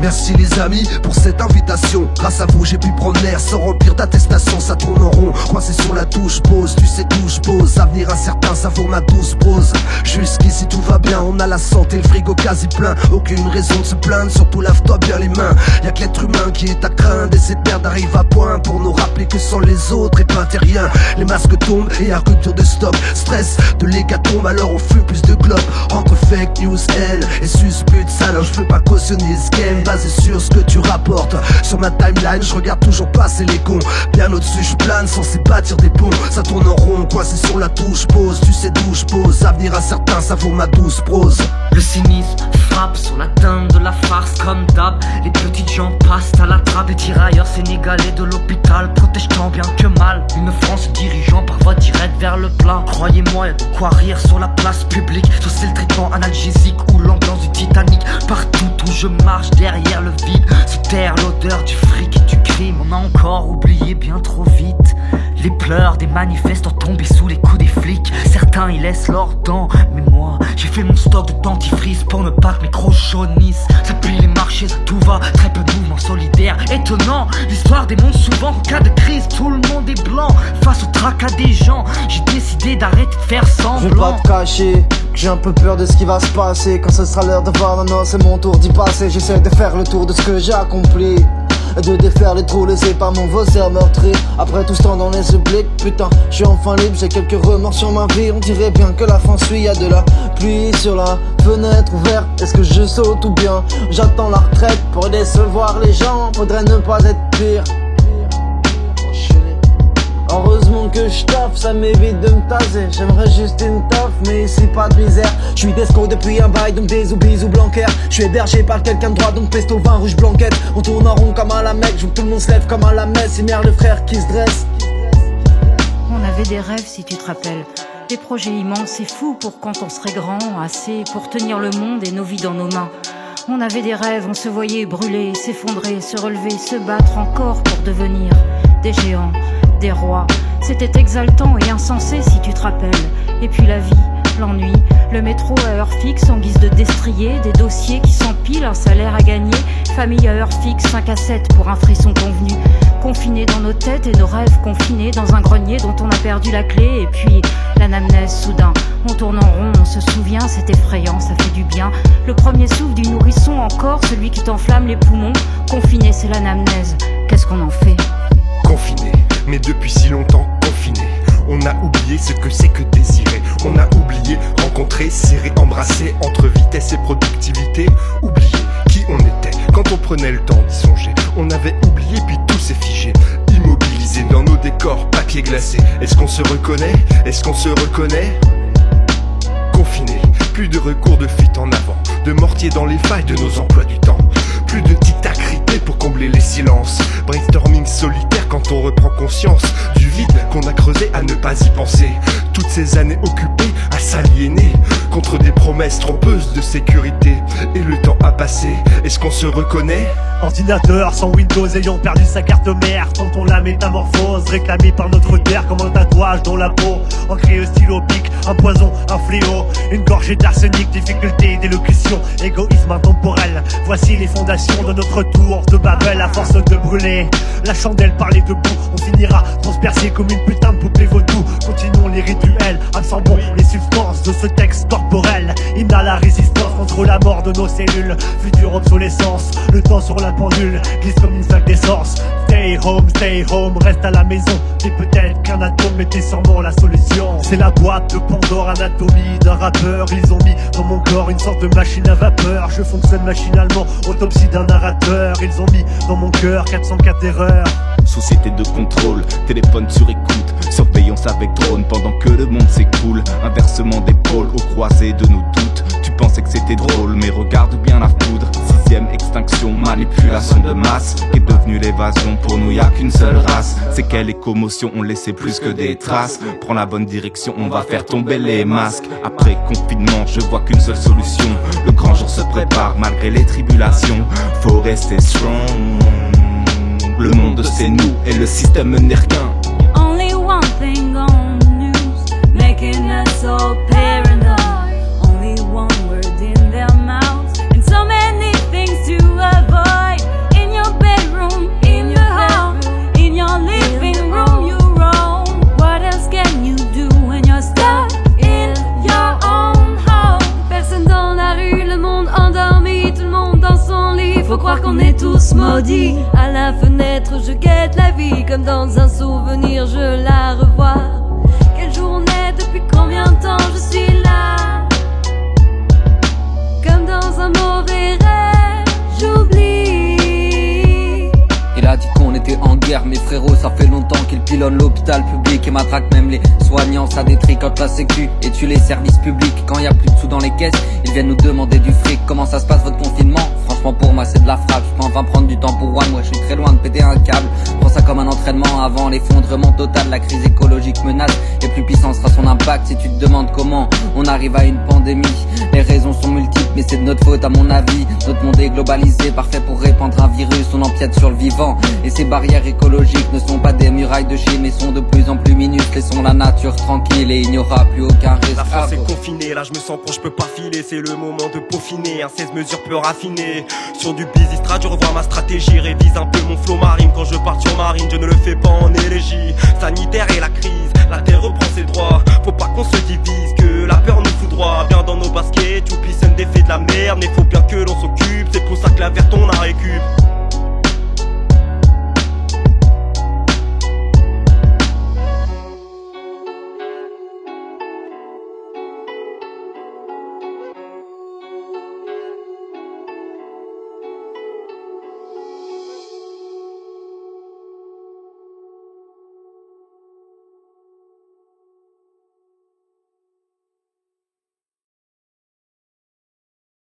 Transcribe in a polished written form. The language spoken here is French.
Merci les amis pour cette invitation. Grâce à vous j'ai pu prendre l'air sans remplir d'attestation. Ça tourne en rond, coincé sur la touche pause. Tu sais d'où je pose, avenir incertain, ça vaut ma douce pause. Jusqu'ici tout va bien, on a la santé, le frigo quasi plein. Aucune raison de se plaindre, surtout lave-toi bien les mains. Y'a que l'être humain qui est à craindre, et cette merde arrive à point pour nous rappeler que sans les autres, et ben t'es rien. Les masques tombent et à rupture de stock. Stress de l'hécatombe, alors on fume plus de globes. Entre fake news, haine et suspute ça, alors je veux pas cautionner ce game basé sur ce que tu rapportes. Sur ma timeline, je regarde toujours passer les cons. Bien au-dessus, je plane censé bâtir des ponts. Ça tourne en rond, coincé sur la touche pause. Tu sais d'où je pose, avenir incertain, ça vaut ma douce prose. Le cynisme frappe sur la teinte de la farce comme d'hab. Les petites gens passent à la trappe. Les tirailleurs sénégalais de l'hôpital protègent tant bien que mal une France dirigeant par voie directe vers le plat. Croyez-moi, y'a de quoi rire sur la place publique. Sur le traitement analgésique ou l'ambiance du Titanic. Partout où je marche derrière le vide se terre l'odeur du fric et du crime. On a encore oublié bien trop vite les pleurs des manifestants tombés sous les coups des flics. Certains y laissent leurs dents, mais moi j'ai fait mon stock de dentifrice pour ne pas que mes crocs jaunissent. Ça plie les marchés, ça tout va, très peu de mouvements solidaires. Étonnant, l'histoire démontre souvent qu'en cas de crise tout le monde est blanc face au tracas des gens. J'ai décidé d'arrêter de faire semblant. Je vais pas te cacher que j'ai un peu peur de ce qui va se passer. Quand ce sera l'heure de voir, non, c'est mon tour d'y passer. J'essaie de faire le tour de ce que j'ai accompli, de défaire les trous laissés par mon voisin meurtri. Après tout ce temps dans les obliques, putain, je suis enfin libre, j'ai quelques remords sur ma vie. On dirait bien que la fin suit, y'a de la pluie sur la fenêtre ouverte. Est-ce que je saute ou bien j'attends la retraite pour décevoir les gens? Faudrait ne pas être pire. Heureusement que je taffe, ça m'évite de me taser. J'aimerais juste une taf, mais ici pas de misère. Je suis desco depuis un bail, donc des bisous blanquer. Je suis hébergé par quelqu'un de droit, donc pesto, vin rouge, blanquette. On tourne en rond comme à la Mecque, je veux que tout le monde se lève comme à la messe. Immère le frère qui se dresse. On avait des rêves si tu te rappelles. Des projets immenses et fous pour quand on serait grand, assez pour tenir le monde et nos vies dans nos mains. On avait des rêves, on se voyait brûler, s'effondrer, se relever, se battre encore pour devenir des géants, des rois. C'était exaltant et insensé si tu te rappelles. Et puis la vie, l'ennui, le métro à heure fixe en guise de destrier, des dossiers qui s'empilent, un salaire à gagner, famille à heure fixe, 5 à 7 pour un frisson convenu. Confinés dans nos têtes et nos rêves confinés dans un grenier dont on a perdu la clé. Et puis l'anamnèse soudain, on tourne en rond, on se souvient, c'est effrayant, ça fait du bien. Le premier souffle du nourrisson encore, celui qui t'enflamme les poumons. Confiné, c'est l'anamnèse, qu'est-ce qu'on en fait? Confiné, mais depuis si longtemps confiné. On a oublié ce que c'est que désirer. On a oublié rencontrer, serrer, embrasser. Entre vitesse et productivité, oublier qui on était quand on prenait le temps d'y songer. On avait oublié puis tout s'est figé, immobilisé dans nos décors, papier glacé. Est-ce qu'on se reconnaît? Est-ce qu'on se reconnaît? Confiné, plus de recours de fuite en avant, de mortier dans les failles de nos emplois du temps. Plus de tic-tac rythmé pour combler les silences. Brainstorming solitaire quand on reprend conscience du vide qu'on a creusé à ne pas y penser. Toutes ces années occupées à s'aliéner contre des promesses trompeuses de sécurité. Et le temps a passé, est-ce qu'on se reconnaît? Ordinateur sans Windows ayant perdu sa carte mère. Tentons la métamorphose réclamée par notre terre comme un tatouage dans la peau. Ancré au stylo pique, un poison, un fléau. Une gorgée d'arsenic, difficulté d'élocution, égoïsme intemporel. Voici les fondations de notre tour de Babel. À force de brûler la chandelle par les deux bouts, on finira transpercé comme une putain de poupée vaudou. Continuons les rituels, absorbons les substances de ce texte corporel. Hymne à la résistance contre la mort de nos cellules. Future obsolescence, le temps sur la pendule glisse comme une flaque d'essence. Stay home, reste à la maison. T'es peut-être qu'un atome, mais t'es sûrement la solution. C'est la boîte de Pandore, anatomie d'un rappeur. Ils ont mis dans mon corps une sorte de machine à vapeur. Je fonctionne machinalement, autopsie d'un narrateur. Ils ont mis dans mon cœur 404 erreurs. Société de contrôle, téléphone sur écoute, surveillance avec drone pendant que le monde s'écoule. Inversement d'épaule aux croisées de nos doutes. Tu pensais que c'était drôle, mais regarde bien la foudre. Sixième extinction, manipulation de masse. Qu'est devenue l'évasion? Pour nous y'a qu'une seule race. C'est quelle commotions ont laissé plus que des traces. Prends la bonne direction, on va faire tomber les masques. Après confinement, je vois qu'une seule solution. Le grand jour se prépare malgré les tribulations. Faut rester strong. Le monde c'est nous et le système n'est rien. Only one thing on the news, making us all paranoid. Only one word in their mouths, and so many things to avoid. dans un souvenir, je la revois. Quelle journée, depuis combien de temps je suis là? Comme dans un mauvais rêve, j'oublie. Il a dit qu'on était en guerre, mes frérots, ça fait longtemps qu'il pilonne l'hôpital public et matraque même les soignants. Ça détricote la sécu et tue les services publics. Quand y a plus de sous dans les caisses, ils viennent nous demander du fric. Comment ça se passe votre confinement? Franchement pour moi c'est de la frappe. Je peux enfin prendre du temps pour moi, je suis très loin de péter un câble. Prends ça comme un entraînement avant l'effondrement total. La crise écologique menace et plus puissant sera son impact. Si tu te demandes comment on arrive à une pandémie, les raisons sont multiples mais c'est de notre faute à mon avis. Notre monde est globalisé, parfait pour répandre un virus. On empiète sur le vivant et ces barrières écologiques ne sont pas des murailles de Chine mais sont de plus en plus minutes. Laissons la nature tranquille et il n'y aura plus aucun risque. La France est confinée, là je me sens proche, je peux pas filer. C'est le moment de peaufiner, un 16 mesures peu raffiné. Sur du busy strat, je revois ma stratégie. Révise un peu mon flow marine quand je pars sur marine. Je ne le fais pas en élégie. Sanitaire et la crise, la terre reprend ses droits. Faut pas qu'on se divise, que la peur nous foudroie. Bien dans nos baskets, youpi, c'est un défait de la merde. Mais faut bien que l'on s'occupe, c'est pour ça que la verte on la récup.